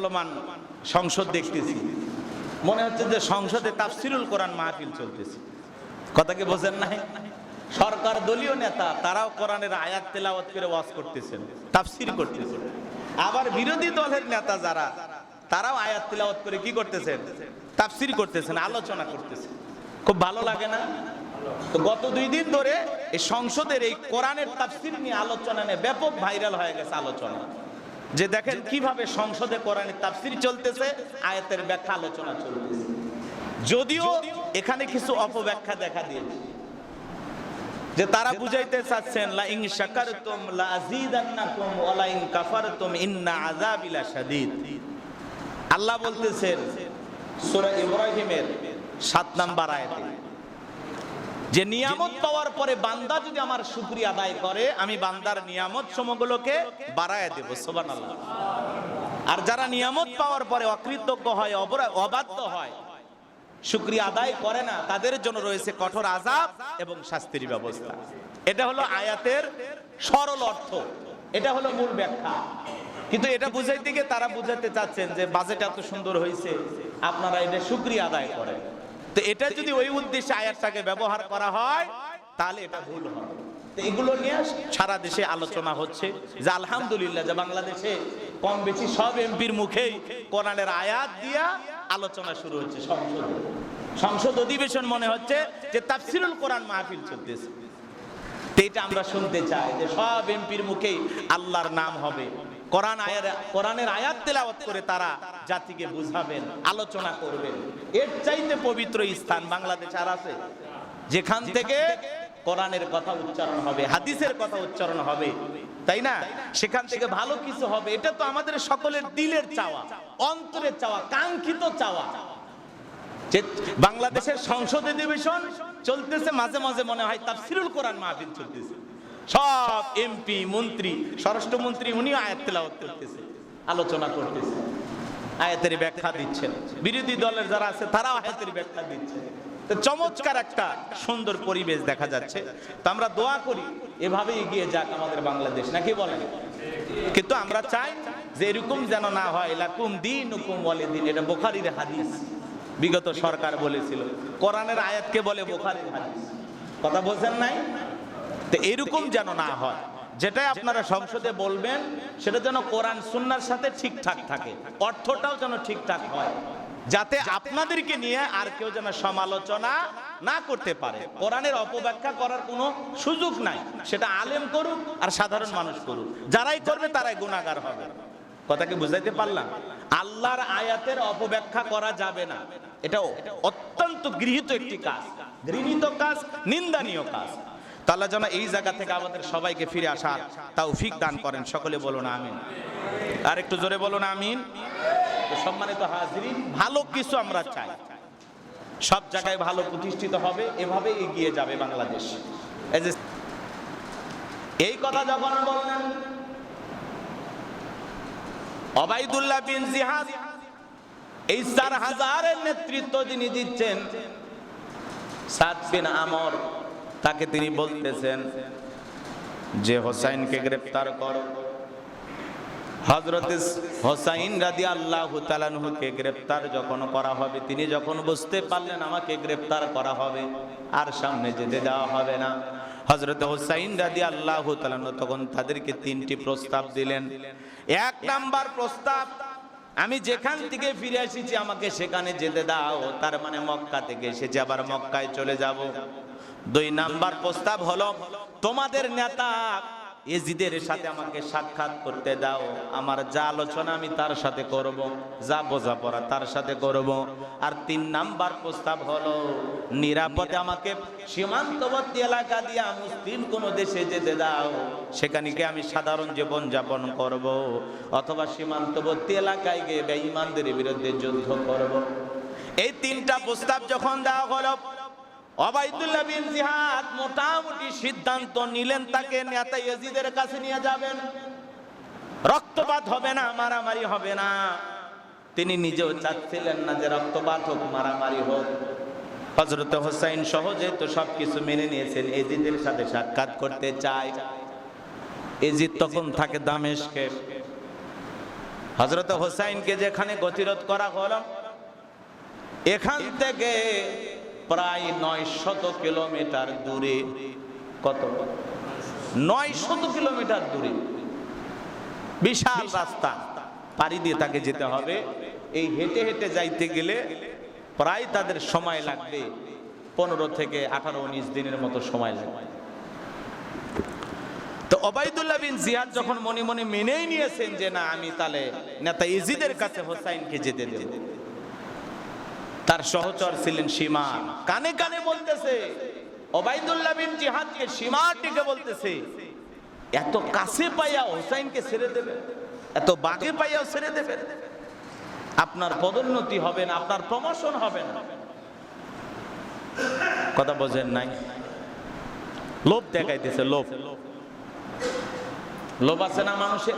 চলমান সংসদ দেখতেছি, মনে হচ্ছে যে সংসদে তাফসিরুল কোরআন মাহফিল চলতেছে। কথা কি বোঝেন নাই? সরকার দলীয় নেতা তারাও কোরআনের আয়াত তেলাওয়াত করে ওয়াজ করতেছেন, তাফসির করতেছেন। আবার বিরোধী দলের নেতা যারা, তারাও আয়াত তেলাওয়াত করে কি করতেছেন? তাফসির করতেছেন, আলোচনা করতেছেন। খুব ভালো লাগে না? তো গত 2 দিন ধরে এই সংসদের এই কোরআনের তাফসির নিয়ে আলোচনা নিয়ে ব্যাপক ভাইরাল হয়ে গেছে আলোচনা, যে দেখেন কিভাবে সংসদে কোরআনের তাফসির চলতেছে, আয়াতের ব্যাখ্যা আলোচনা চলতেছে। যদিও এখানে কিছু অপব্যাখ্যা দেখা দিয়েছে, যে তারা বুঝাইতে চাচ্ছেন লা ইন শাকারতুম লা আযীদান্নাকুম ওয়া লা ইন কাফারতুম ইন্না আযাবি লাশাদীদ। আল্লাহ বলতেছেন সূরা ইব্রাহিমের 7 নম্বর আয়াতে, যে নিয়ামত পাওয়ার পরে বান্দা যদি আমার শুকরিয়া আদায় করে, আমি বান্দার নিয়ামত সমূহগুলোকে বাড়ায় দেব। সুবহানাল্লাহ। আর যারা নিয়ামত পাওয়ার পরে অকৃতজ্ঞ হয়, অবাধ্য হয়, শুকরিয়া আদায় করে না, তাদের জন্য রয়েছে কঠোর আযাব এবং শাস্তির ব্যবস্থা। এটা হলো আয়াতের সরল অর্থ, এটা হলো মূল ব্যাখ্যা। কিন্তু এটা বুঝাইতে গিয়ে তারা বুঝাতে চাচ্ছেন যে বাজেট এত সুন্দর হয়েছে, আপনারা এটা শুকরিয়া আদায় করেন। তো এটা যদি ওই উদ্দেশ্যে আয়াতটাকে ব্যবহার করা হয়, তাহলে এটা ভুল হবে। তো এগুলো নিয়ে সারা দেশে আলোচনা হচ্ছে, যে আলহামদুলিল্লাহ যে বাংলাদেশে কম বেশি সব এমপির মুখেই কোরআনের আয়াত দিয়া আলোচনা শুরু হচ্ছে। সংসদ অধিবেশন মনে হচ্ছে যে তাফসিরুল কোরআন মাহফিল চলতেছে। তো এটা আমরা শুনতে চাই যে সব এমপির মুখেই আল্লাহর নাম হবে, কোরআনের আয়াত তেলাওয়াত করে তারা জাতিকে বুঝাবেন, আলোচনা করবেন। এর চাইতে পবিত্র স্থান বাংলাদেশ আর আছে, যেখান থেকে কোরআনের কথা উচ্চারণ হবে, হাদিসের কথা উচ্চারণ হবে, তাই না? সেখান থেকে ভালো কিছু হবে। এটা তো আমাদের সকলের দিলের চাওয়া, অন্তরের চাওয়া, কাঙ্ক্ষিত চাওয়া। যে বাংলাদেশের সংসদ অধিবেশন চলতেছে, মাঝে মাঝে মনে হয় তাফসিরুল কোরআন মাহফিল চলতেছে। সব এমপি, মন্ত্রী, স্বরাষ্ট্রমন্ত্রী উনিও আয়াত তেলাওয়াত করতেছে, আলোচনা করতেছে, আয়াতের ব্যাখ্যা দিচ্ছেন। বিরোধী দলের যারা আছে তারাও আয়াতের ব্যাখ্যা দিচ্ছে। তো চমৎকার একটা সুন্দর পরিবেশ দেখা যাচ্ছে। তো আমরা দোয়া করি এভাবে এগিয়ে যাক আমাদের বাংলাদেশ, নাকি বলেন? কিন্তু আমরা চাই যে এরকম যেন না হয়, লাকুম দীনুকুম ওয়ালিদিন। এটা বুখারীর হাদিস, বিগত সরকার বলেছিল। কোরআনের আয়াতকে বলে বুখারীর হাদিস। কথা বলছেন নাই? তো এরকম যেন না হয়, যেটাই আপনারা সংসদে বলবেন সেটা যেন কোরআন সুন্নাহর সাথে ঠিকঠাক থাকে, অর্থটাও যেন ঠিকঠাক হয়, যাতে আপনাদেরকে নিয়ে আর কেউ যেন সমালোচনা না করতে পারে। কোরআনের অপব্যাখ্যা করার কোনো সুযোগ নাই, সেটা আলেম করুক আর সাধারণ মানুষ করুক, যারাই করবে তারাই গুনাহগার হবে। কথা কি বুঝাইতে পারলাম? আল্লাহর আয়াতের অপব্যাখ্যা করা যাবে না, এটা অত্যন্ত গৃহীত একটি কাজ, ঘৃণিত কাজ, নিন্দনীয় কাজ। আল্লাহ যেন এই জায়গা থেকে আমাদের সবাইকে ফিরে আসার তৌফিক দান করেন। সকলে বলুন আমিন। আর একটু জোরে বলুন আমিন। সম্মানিত হাজিরিন, ভালো কিছু আমরা চাই, সব জায়গায় ভালো প্রতিষ্ঠিত হবে, এভাবে এগিয়ে যাবে বাংলাদেশ। এই কথা যখন বললেন ওবাইদুল্লাহ বিন জিহাদ, এই 4000-এর নেতৃত্ব যিনি দিচ্ছেন, সাদ বিন আমর, তাকে তিনি বলতেছেন যে হোসাইনকে গ্রেফতার করো। হযরত হোসাইন রাদিয়াল্লাহু তাআলা আনহুকে গ্রেফতার যখন করা হবে, তিনি যখন বুঝতে পারলেন আমাকে গ্রেফতার করা হবে, আর সামনে যেতে দেওয়া হবে না, হযরত হোসাইন রাদিয়াল্লাহু তাআলা আনহু তখন তাদেরকে 3টি প্রস্তাব দিলেন। 1 নাম্বার প্রস্তাব, আমি যেখান থেকে ফিরে এসেছি আমাকে সেখানে যেতে দাও, তার মানে মক্কা থেকে এসেছি আবার মক্কায় চলে যাব। 2 নাম্বার প্রস্তাব হলো, তোমাদের নেতা ইয়াজিদের সাথে আমাকে সাক্ষাৎ করতে দাও, আমার যা আলোচনা আমি তার সাথে করব, যা বোঝাপড়া তার সাথে করব। আর 3 নাম্বার প্রস্তাব হলো, নিরাপদে আমাকে সীমান্তবর্তী এলাকা দিয়ে মুসলিম কোন দেশে যেতে দাও, সেখানে গিয়ে আমি সাধারণ জীবন যাপন করব, অথবা সীমান্তবর্তী এলাকায় গিয়ে বেঈমানদের বিরুদ্ধে যুদ্ধ করব। এই 3টা প্রস্তাব যখন দেওয়া হলো, ওবাইদুল্লাহ বিন জিহাদ মোটামুটি সিদ্ধান্ত নিলেন তাকে নেতা ইয়াজিদের কাছে নিয়ে যাবেন, রক্তপাত হবে না, মারামারি হবে না। তিনি নিজেও চাচ্ছিলেন না যে রক্তপাত হোক, মারামারি হোক। হযরত হোসাইন সহজে তো সবকিছু মেনে নিয়েছেন, ইয়াজিদের সাথে সাক্ষাৎ করতে চায়। ইয়াজিদ তখন থাকে দামেস্কে। হযরত হোসাইনকে যেখানে গতিরোধ করা হলো, এখান থেকে প্রায় 900 কিলোমিটার দূরে, কত 900 কিলোমিটার দূরে বিশাল রাস্তা পাড়ি দিয়ে তাকে যেতে হবে। এই হেঁটে হেঁটে যাইতে গেলে প্রায় তাদের সময় লাগবে 15 থেকে 18-19 দিনের মতো সময় লাগবে। তো ওবাইদুল্লাহ বিন জিয়াদ যখন মনে মনে মেনেই নিয়েছেন যে না, আমি তাহলে নেতা ইজিদের কাছে হোসাইনকে যেতে দেব, তার সহচর ছিলেন সীমার, কানে কানে বলতেছে ওবাইদুল্লাহ বিন জিহাদকে, সীমাটিকে বলতেছে, এত কাছে পাইয়া হোসাইনকে ছেড়ে দেবে, এত বাগে পাইয়াও ছেড়ে দেবে, আপনার পদোন্নতি হবে না, আপনার প্রমোশন হবে না। কথা বোঝেন নাই? লোভ দেখাইতেছে, লোভ। লোভ আছে না মানুষের?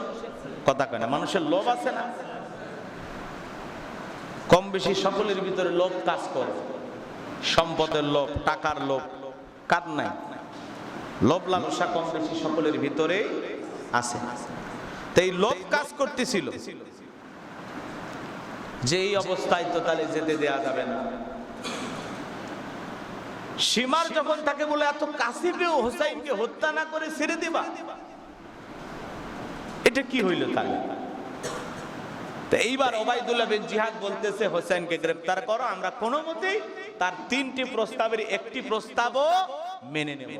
কথা কয় না, মানুষের লোভ আছে না? কম বেশি সকলের ভিতরে লোভ কাজ করে। সম্পদের লোভ, টাকার লোভ, কার নাই? লোভ লালসা কম বেশি সকলের ভিতরে আছে। তো এই লোভ কাজ করতেছিল যে এই অবস্থায় তো তাহলে যেতে দেয়া যাবে না। সীমার যখন তাকে বলে এত কাছে পেয়েও হোসাইনকে হত্যা না করে ছেড়ে দিবা, এটা কি হইল তাহলে? তো এইবার ওবাইদুল্লাহ বিন জিহাদ বলতেছে হোসাইনকে গ্রেফতার করো, আমরা কোনো মতেই তার 3টি প্রস্তাবের একটি প্রস্তাবও মেনে নেব।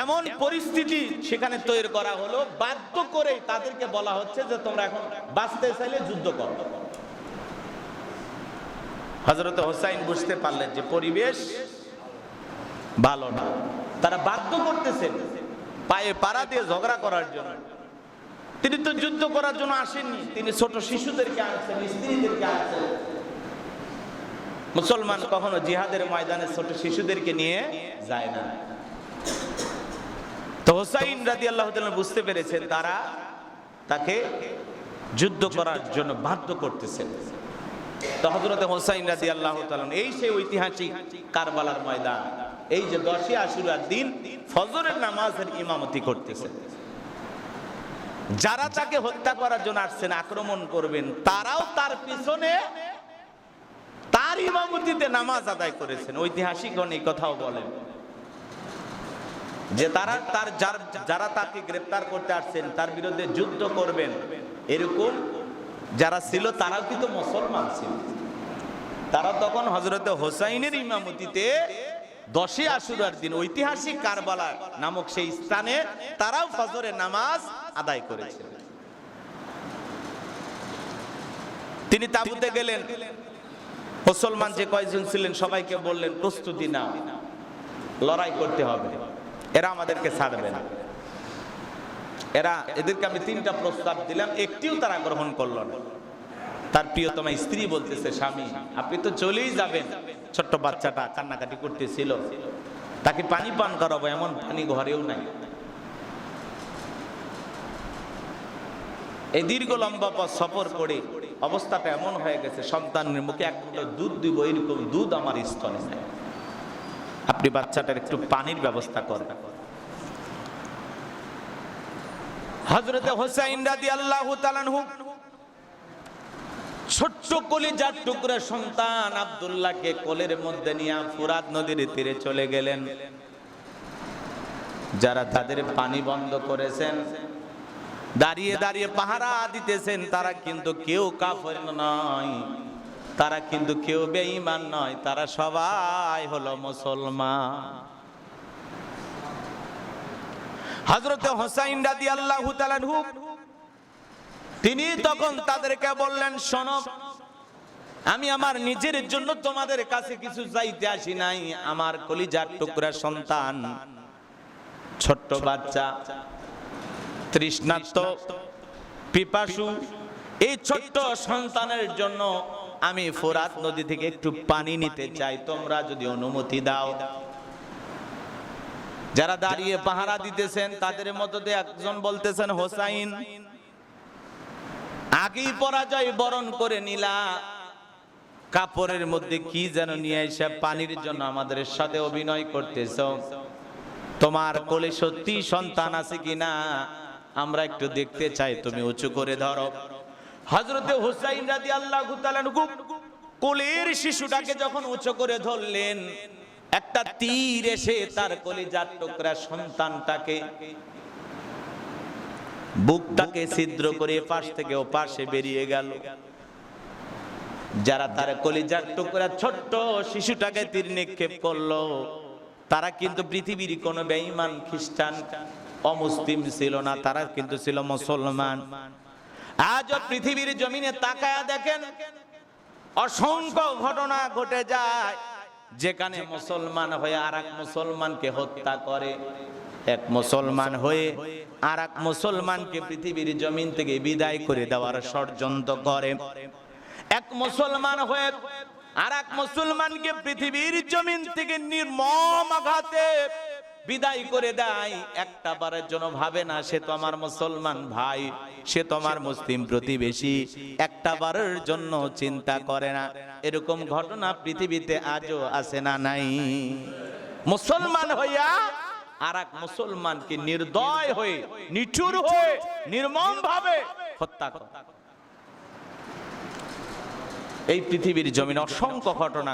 এমন পরিস্থিতি সেখানে তৈরি করা হলো, বাধ্য করে তাদেরকে বলা হচ্ছে যে তোমরা এখন বাঁচতে চাইলে যুদ্ধ করো। হযরত হোসাইন বুঝতে পারলেন যে পরিবেশ ভালো না, তারা বাধ্য করতেছেন পায়ে পাড়া দিয়ে ঝগড়া করার জন্য। তিনি তো যুদ্ধ করার জন্য আসেননি, তিনি ছোট শিশুদেরকে আনছেন, স্ত্রীদেরকে আনছেন। মুসলমান কখনো জিহাদের ময়দানে ছোট শিশুদেরকে নিয়ে যায় না। তো হোসাইন রাদিয়াল্লাহু তাআলা বুঝতে পেরেছেন তারা তাকে যুদ্ধ করার জন্য বাধ্য করতেছেন। তো হযরত হোসাইন রাদিয়াল্লাহু তাআলা এই সেই ঐতিহাসিক কারবালার ময়দান, এই যে 10ই আশুরার দিন ফজরের নামাজের ইমামতি করতেছেন। যারা তাকে হত্যা করার জন্য আসছেন, আক্রমণ করবেন, তারাও তার পিছনে তার ইমামতিতে নামাজ আদায় করেছেন। ঐতিহাসিকগণ এই কথাও বলেন যে যারা তাকে গ্রেফতার করতে আসছেন, তার বিরুদ্ধে যুদ্ধ করবেন, এরকম যারা ছিল তারাও কিন্তু মুসলমান ছিল। তারা তখন হযরত হোসাইনের ইমামতিতে 10ই আশুরার দিন ঐতিহাসিক কারবালা নামক সেই স্থানে তারাও ফজরের নামাজ আদায় করেছেন। তিনি তাঁবুতে গেলেন, মুসলমান যে কয়জন ছিলেন সবাইকে বললেন প্রস্তুতি নাও, লড়াই করতে হবে, এরা আমাদেরকে ছাড়বে না। এদেরকে আমি 3টা প্রস্তাব দিলাম, একটিও তারা গ্রহণ করলো না। তার প্রিয়তমা স্ত্রী বলতেছে, স্বামী আপনি তো চলেই যাবেন, ছোট্ট বাচ্চাটা কান্নাকাটি করতেছিল, তাকে পানি পান করাবো, এমন পানি ঘরেও নাই। এই দীর্ঘ লম্বা পথ সফর করে অবস্থাটা এমন হয়ে গেছে, সন্তানের মুখে এক মুঠো দুধ দিব, এরকম দুধ আমার স্তনে নাই, আপনি বাচ্চাটার একটু পানির ব্যবস্থা করেন। হযরত হোসাইন রাদিয়াল্লাহু তাআলা আনহু ছোট্ট কলিজার টুকরা সন্তান আব্দুল্লাহকে কোলের মধ্যে নিয়ে ফুরাত নদীর তীরে চলে গেলেন। যারা তাদের পানি বন্ধ করেছেন, দাঁড়িয়ে দাঁড়িয়ে পাহারা দিতেছেন, তারা কিন্তু কেউ কাফের নয়, তারা কিন্তু কেউ বেঈমান নয়, তারা সবাই হলো মুসলমান। হযরত হোসাইন রাদিয়াল্লাহু তাআলা আনহু তিনি তখন তাদেরকে বললেন, শোনো, আমি আমার নিজের জন্য তোমাদের কাছে কিছু চাইতে আসি নাই, আমার কলিজার টুকরা সন্তান, ছোট্ট বাচ্চা, তৃষ্ণার্ত, পিপাসু, এই ছোট্ট সন্তানের জন্য আমি ফোরাত নদী থেকে একটু পানি নিতে চাই, তোমরা যদি অনুমতি দাও। যারা দাঁড়িয়ে পাহারা দিতেছেন তাদের মধ্যে একজন বলতেছেন, হোসাইন আগেই পরাজয় বরণ করে নিলা, কাপড়ের মধ্যে কি যেন নিয়ে এসে পানির জন্য আমাদের সাথে অভিনয় করতেছ, তোমার কোলে সত্যি সন্তান আছে কিনা আমরা একটু দেখতে চাই, তুমি উঁচু করে ধরো। হযরতে হুসাইন রাদিয়াল্লাহু তাআলা আনহু কোলের শিশুটাকে যখন উঁচু করে ধরলেন, একটা তীর এসে তার কলিজার টুকরা সন্তানটাকে বুকটাকে ছিদ্র করে পাশ থেকে ও পাশে বেরিয়ে গেল। যারা তার কলিজার টুকরা ছোট্ট শিশুটাকে তীর নিক্ষেপ করলো, তারা কিন্তু পৃথিবীর কোন বেঈমান খ্রিস্টান অমুসলিম ছিল না, তারা কিন্তু ছিল মুসলমান। আজও পৃথিবীর জমিনে তাকায়া দেখেন, অসংখ্য ঘটনা ঘটে যায় যেখানে মুসলমান হয়ে আরেক মুসলমানকে হত্যা করে, এক মুসলমান হয়ে আরেক মুসলমানকে পৃথিবীর জমিন থেকে বিদায় করে দেওয়ার ষড়যন্ত্র করে, এক মুসলমান হয়ে আরেক মুসলমানকে পৃথিবীর জমিন থেকে নির্মম আঘাতে বিদায় করে দেয়। একটা বারের জন্য ভাবে না সে তো আমার মুসলমান ভাই, সে তো আমার মুসলিম প্রতিবেশী, একটা বারের জন্য চিন্তা করে না। এরকম ঘটনা পৃথিবীতে আজও আছে না নাই? মুসলমান হইয়া আরেক মুসলমানকে নির্দয় হয়ে, নিঠুর হয়ে, নির্মম ভাবে হত্যা করে। এই পৃথিবীর জমিনে অসংখ্য ঘটনা